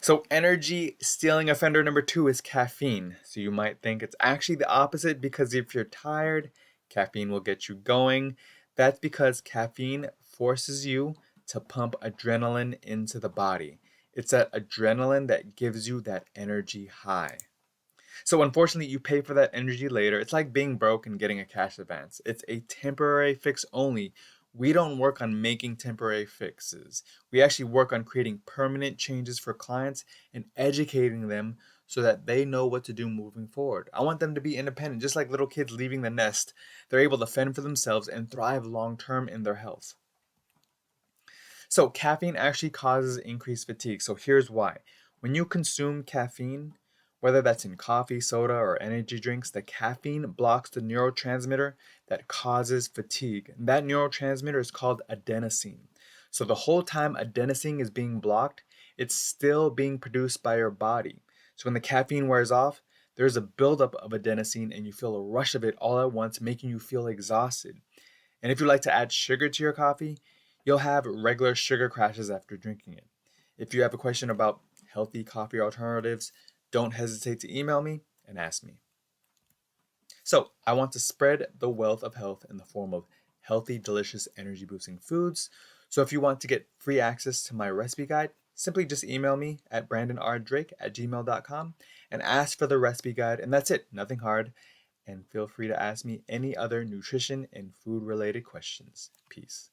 So, energy stealing offender number two is caffeine. So, you might think it's actually the opposite because if you're tired, caffeine will get you going. That's because caffeine forces you to pump adrenaline into the body. It's that adrenaline that gives you that energy high. So, unfortunately, you pay for that energy later. It's like being broke and getting a cash advance. It's a temporary fix only. We don't work on making temporary fixes. We actually work on creating permanent changes for clients and educating them so that they know what to do moving forward. I want them to be independent, just like little kids leaving the nest. They're able to fend for themselves and thrive long term in their health. So, caffeine actually causes increased fatigue. So, here's why. When you consume caffeine, whether that's in coffee, soda, or energy drinks, the caffeine blocks the neurotransmitter that causes fatigue. And that neurotransmitter is called adenosine. So, the whole time adenosine is being blocked, it's still being produced by your body. So, when the caffeine wears off, there's a buildup of adenosine and you feel a rush of it all at once, making you feel exhausted. And if you like to add sugar to your coffee, you'll have regular sugar crashes after drinking it. If you have a question about healthy coffee alternatives, don't hesitate to email me and ask me. So, I want to spread the wealth of health in the form of healthy, delicious, energy boosting foods. So, if you want to get free access to my recipe guide, simply just email me at brandonrdrake@gmail.com and ask for the recipe guide. And that's it, nothing hard. And feel free to ask me any other nutrition and food related questions. Peace.